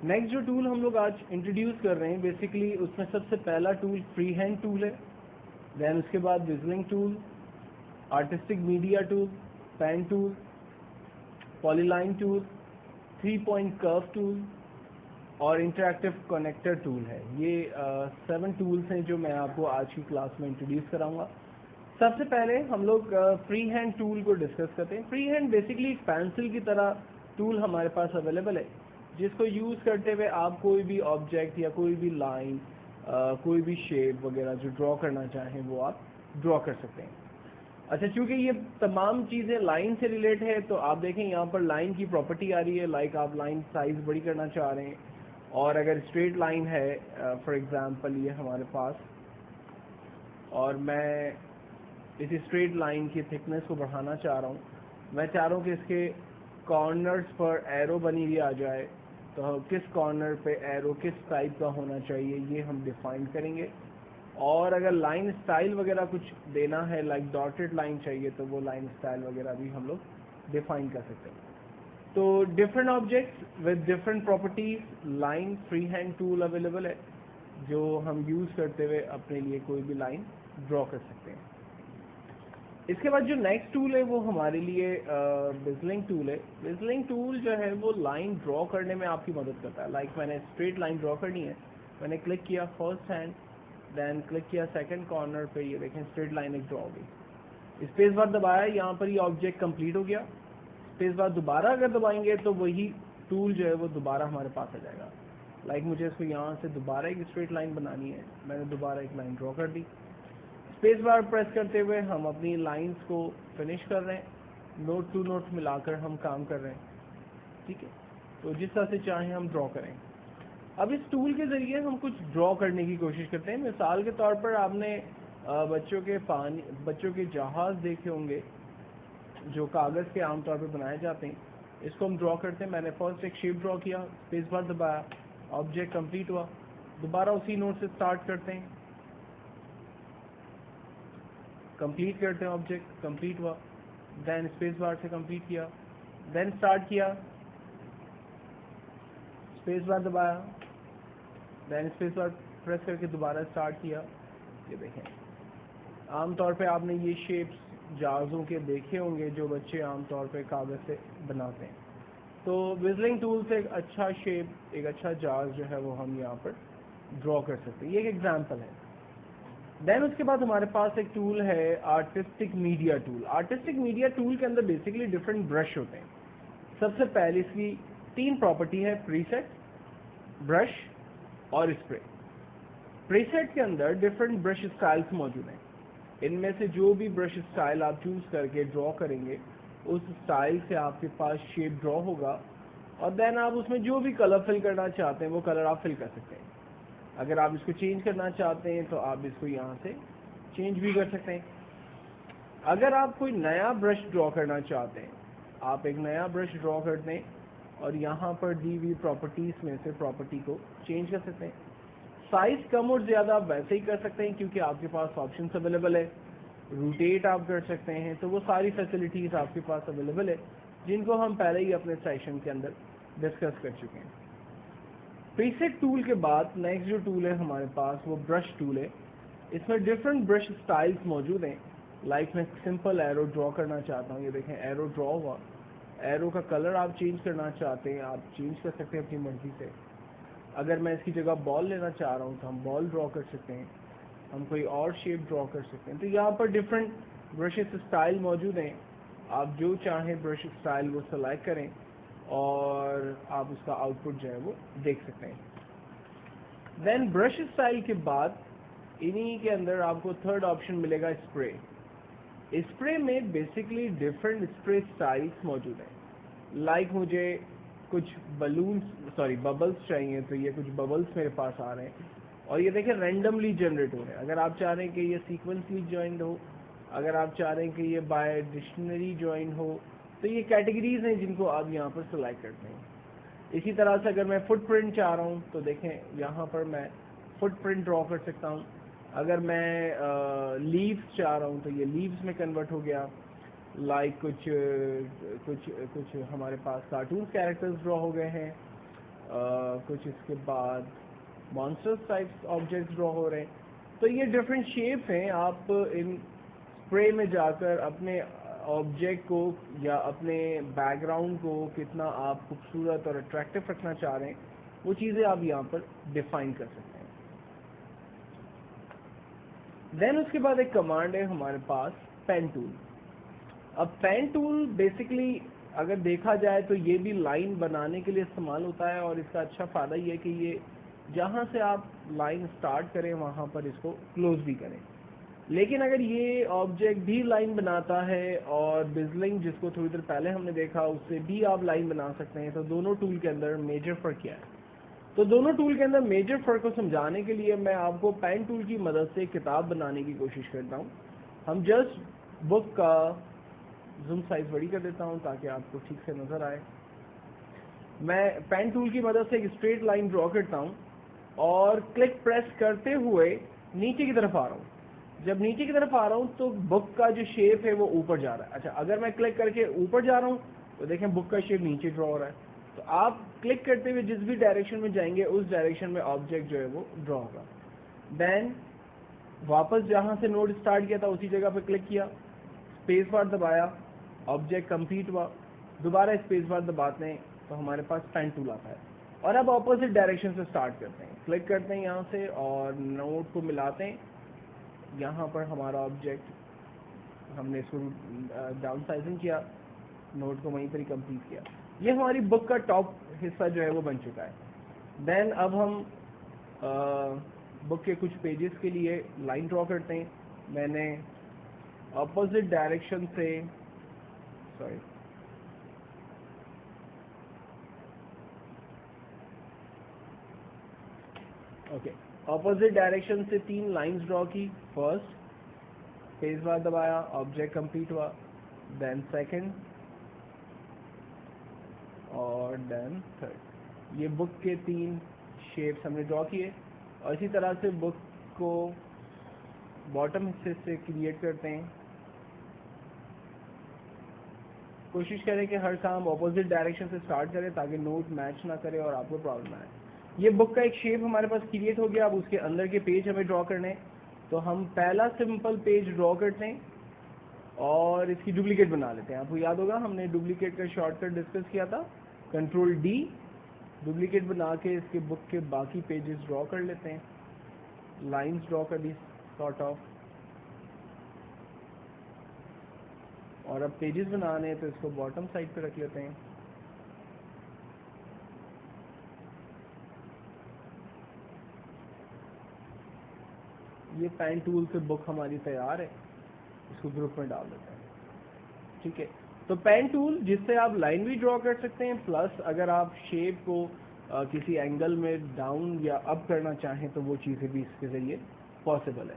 Next जो tool हम लोग आज इंट्रोड्यूस कर रहे हैं बेसिकली उसमें सबसे पहला टूल फ्री हैंड टूल है, देन उसके बाद विजलिंग tool, artistic media tool, pen tool, polyline tool, 3 point curve tool और इंटरैक्टिव कनेक्टर टूल है। ये 7 टूल्स हैं जो मैं आपको आज की क्लास में इंट्रोड्यूस कराऊंगा। सबसे पहले हम लोग फ्री हैंड टूल को डिस्कस करते हैं। फ्री हैंड बेसिकली एक पेंसिल की तरह टूल हमारे पास अवेलेबल है, जिसको यूज़ करते हुए आप कोई भी ऑब्जेक्ट या कोई भी लाइन, कोई भी शेप वगैरह जो ड्रॉ करना चाहें वो आप ड्रॉ कर सकते हैं। अच्छा, चूंकि ये तमाम चीज़ें लाइन से रिलेट है तो आप देखें यहाँ पर लाइन की प्रॉपर्टी आ रही है, लाइक आप लाइन साइज बड़ी करना चाह रहे हैं, और अगर स्ट्रेट लाइन है फॉर एग्जांपल ये हमारे पास, और मैं इस स्ट्रेट लाइन की थिकनेस को बढ़ाना चाह रहा हूँ, मैं चाह रहा हूँ कि इसके कॉर्नर्स पर एरो बनी हुई आ जाए, तो किस कॉर्नर पे एरो किस टाइप का होना चाहिए ये हम डिफाइन करेंगे। और अगर लाइन स्टाइल वगैरह कुछ देना है, लाइक डॉटेड लाइन चाहिए, तो वो लाइन स्टाइल वगैरह भी हम लोग डिफाइन कर सकते हैं। तो different objects with different properties line free hand tool available है, जो हम यूज़ करते हुए अपने लिए कोई भी लाइन ड्रॉ कर सकते हैं। इसके बाद जो नेक्स्ट टूल है वो हमारे लिए विजलिंग टूल है। विजलिंग टूल जो है वो लाइन ड्रॉ करने में आपकी मदद करता है। लाइक मैंने स्ट्रेट लाइन ड्रॉ करनी है, मैंने क्लिक किया फर्स्ट हैंड, देन क्लिक किया सेकंड कॉर्नर पे, ये देखें स्ट्रेट लाइन एक ड्रॉ हो गई। स्पेस बार दबाया, यहाँ पर ये ऑब्जेक्ट कंप्लीट हो गया। स्पेस बार दोबारा अगर दबाएंगे तो वही टूल जो है वो दोबारा हमारे पास आ जाएगा। लाइक मुझे इसको यहाँ से दोबारा एक स्ट्रेट लाइन बनानी है, मैंने दोबारा एक लाइन ड्रॉ कर दी। स्पेस बार प्रेस करते हुए हम अपनी लाइंस को फिनिश कर रहे हैं, नोट टू नोट मिलाकर हम काम कर रहे हैं, ठीक है। तो जिस तरह से चाहें हम ड्रॉ करें। अब इस टूल के ज़रिए हम कुछ ड्रॉ करने की कोशिश करते हैं। मिसाल के तौर पर आपने बच्चों के जहाज़ देखे होंगे जो कागज़ के आमतौर पर बनाए जाते हैं, इसको हम ड्रॉ करते हैं। मैंने फर्स्ट एक शेप ड्रॉ किया, स्पेस बार दबाया, ऑब्जेक्ट कंप्लीट हुआ, दोबारा उसी नोट से स्टार्ट करते हैं, कंप्लीट करते हैं, ऑब्जेक्ट कंप्लीट हुआ, देन स्पेस बार से कंप्लीट किया, देन स्टार्ट किया, स्पेस बार दबाया, देन स्पेस बार प्रेस करके दोबारा स्टार्ट किया। ये देखें, आमतौर पे आपने ये शेप्स जहाज़ों के देखे होंगे जो बच्चे आमतौर पे कागज़ से बनाते हैं। तो विजलिंग टूल से एक अच्छा शेप, एक अच्छा जहाज़ जो है वो हम यहाँ पर ड्रॉ कर सकते हैं। ये एक एग्जाम्पल है। देन उसके बाद हमारे पास एक टूल है artistic media tool. Artistic media tool के अंदर बेसिकली डिफरेंट ब्रश होते हैं। सबसे पहले इसकी 3 प्रॉपर्टी है, प्रीसेट, ब्रश और स्प्रे। प्रीसेट के अंदर डिफरेंट ब्रश स्टाइल्स मौजूद हैं। इनमें से जो भी ब्रश स्टाइल आप चूज करके ड्रॉ करेंगे उस स्टाइल से आपके पास शेप ड्रॉ होगा, और देन आप उसमें जो भी कलर फिल करना चाहते हैं वो कलर आप फिल कर सकते हैं। अगर आप इसको चेंज करना चाहते हैं तो आप इसको यहाँ से चेंज भी कर सकते हैं। अगर आप कोई नया ब्रश ड्रॉ करना चाहते हैं, आप एक नया ब्रश ड्रॉ कर दें और यहाँ पर दी हुई प्रॉपर्टीज़ में से प्रॉपर्टी को चेंज कर सकते हैं। साइज़ कम और ज़्यादा आप वैसे ही कर सकते हैं क्योंकि आपके पास ऑप्शंस अवेलेबल है। रोटेट आप कर सकते हैं, तो वो सारी फैसिलिटीज़ आपके पास अवेलेबल है जिनको हम पहले ही अपने सेशन के अंदर डिस्कस कर चुके हैं। प्रीसेट टूल के बाद नेक्स्ट जो टूल है हमारे पास वो ब्रश टूल है। इसमें डिफरेंट ब्रश स्टाइल्स मौजूद हैं। लाइक मैं सिंपल एरो ड्रॉ करना चाहता हूँ, ये देखें एरो ड्रॉ हुआ। एरो का कलर आप चेंज करना चाहते हैं, आप चेंज कर सकते हैं अपनी मर्जी से। अगर मैं इसकी जगह बॉल लेना चाह रहा हूँ तो हम बॉल ड्रॉ कर सकते हैं, हम कोई और शेप ड्रॉ कर सकते हैं। तो यहाँ पर डिफरेंट ब्रशेस स्टाइल मौजूद हैं, आप जो चाहें ब्रश स्टाइल वो सेलेक्ट करें और आप उसका आउटपुट जो है वो देख सकते हैं। देन ब्रश स्टाइल के बाद इन्हीं के अंदर आपको थर्ड ऑप्शन मिलेगा स्प्रे। स्प्रे में बेसिकली डिफरेंट स्प्रे स्टाइल्स मौजूद हैं। लाइक मुझे कुछ बबल्स चाहिए, तो ये कुछ बबल्स मेरे पास आ रहे हैं और ये देखें रैंडमली जनरेट हो रहे हैं। अगर आप चाह रहे हैं कि ये सीक्वेंसली ज्वाइंड हो, अगर आप चाह रहे हैं कि ये बाय डिक्शनरी ज्वाइन हो, तो ये कैटेगरीज हैं जिनको आप यहाँ पर सिलेक्ट करते हैं। इसी तरह से अगर मैं फुटप्रिंट चाह रहा हूँ तो देखें यहाँ पर मैं फुटप्रिंट ड्रॉ कर सकता हूँ। अगर मैं लीव्स चाह रहा हूँ तो ये लीव्स में कन्वर्ट हो गया। लाइक कुछ हमारे पास कार्टून कैरेक्टर्स ड्रॉ हो गए हैं, कुछ इसके बाद मॉन्स्टर्स टाइप्स ऑब्जेक्ट्स ड्रॉ हो रहे हैं। तो ये डिफरेंट शेप्स हैं। आप इन स्प्रे में जाकर अपने ऑब्जेक्ट को या अपने बैकग्राउंड को कितना आप खूबसूरत और अट्रैक्टिव रखना चाह रहे हैं, वो चीज़ें आप यहाँ पर डिफाइन कर सकते हैं। देन उसके बाद एक कमांड है हमारे पास पेन टूल। अब पेन टूल बेसिकली अगर देखा जाए तो ये भी लाइन बनाने के लिए इस्तेमाल होता है, और इसका अच्छा फ़ायदा ये है कि ये जहाँ से आप लाइन स्टार्ट करें वहाँ पर इसको क्लोज भी करें। लेकिन अगर ये ऑब्जेक्ट भी लाइन बनाता है और बिजलिंग, जिसको थोड़ी देर पहले हमने देखा, उससे भी आप लाइन बना सकते हैं। तो दोनों टूल के अंदर मेजर फ़र्क क्या है? तो दोनों टूल के अंदर मेजर फ़र्क को समझाने के लिए मैं आपको पेन टूल की मदद से किताब बनाने की कोशिश करता हूँ। हम जस्ट बुक का जूम साइज बड़ी कर देता हूँ ताकि आपको ठीक से नज़र आए। मैं पेन टूल की मदद से एक स्ट्रेट लाइन ड्रॉ करता हूँ और क्लिक प्रेस करते हुए नीचे की तरफ आ रहा हूँ। जब नीचे की तरफ आ रहा हूँ तो बुक का जो शेप है वो ऊपर जा रहा है। अच्छा, अगर मैं क्लिक करके ऊपर जा रहा हूँ तो देखें बुक का शेप नीचे ड्रॉ हो रहा है। तो आप क्लिक करते हुए जिस भी डायरेक्शन में जाएंगे उस डायरेक्शन में ऑब्जेक्ट जो है वो ड्रॉ होगा। देन वापस जहाँ से नोट स्टार्ट किया था उसी जगह पे क्लिक किया, स्पेस बार दबाया, ऑब्जेक्ट कंप्लीट हुआ। दोबारा स्पेस बार दबाते हैं तो हमारे पास पेन टूल आता है। और अब ऑपोजिट डायरेक्शन से स्टार्ट करते हैं, क्लिक करते हैं यहाँ से और नोट को मिलाते हैं। यहाँ पर हमारा ऑब्जेक्ट हमने इसको डाउन साइजिंग किया, नोट को वहीं पर ही कंप्लीट किया। ये हमारी बुक का टॉप हिस्सा जो है वो बन चुका है। देन अब हम बुक के कुछ पेजेस के लिए लाइन ड्रॉ करते हैं। मैंने ऑपोजिट डायरेक्शन से ऑपोजिट डायरेक्शन से 3 लाइंस ड्रॉ की। फर्स्ट, स्पेस बार दबाया, ऑब्जेक्ट कंप्लीट हुआ। देन सेकंड और देन थर्ड। ये बुक के 3 शेप्स हमने ड्रॉ किए। और इसी तरह से बुक को बॉटम हिस्से से क्रिएट करते हैं। कोशिश करें कि हर काम ऑपोजिट डायरेक्शन से स्टार्ट करें ताकि नोट मैच ना करे और आपको प्रॉब्लम ना आए। ये बुक का एक शेप हमारे पास क्रिएट हो गया। अब उसके अंदर के पेज हमें ड्रॉ करने हैं। तो हम पहला सिंपल पेज ड्रॉ करते हैं और इसकी डुप्लीकेट बना लेते हैं। आपको याद होगा हमने डुप्लीकेट का शॉर्टकट डिस्कस किया था, कंट्रोल डी। डुप्लीकेट बना के इसके बुक के बाकी पेजेस ड्रॉ कर लेते हैं, लाइंस ड्रॉ कर दी सॉर्ट ऑफ। और अब पेजेस बनाने हैं तो इसको बॉटम साइड पे रख लेते हैं। ये पेन टूल से बुक हमारी तैयार है, इसको ग्रुप में डाल देते हैं। ठीक है, तो पेन टूल जिससे आप लाइन भी ड्रॉ कर सकते हैं, प्लस अगर आप शेप को किसी एंगल में डाउन या अप करना चाहें तो वो चीज़ें भी इसके ज़रिए पॉसिबल है।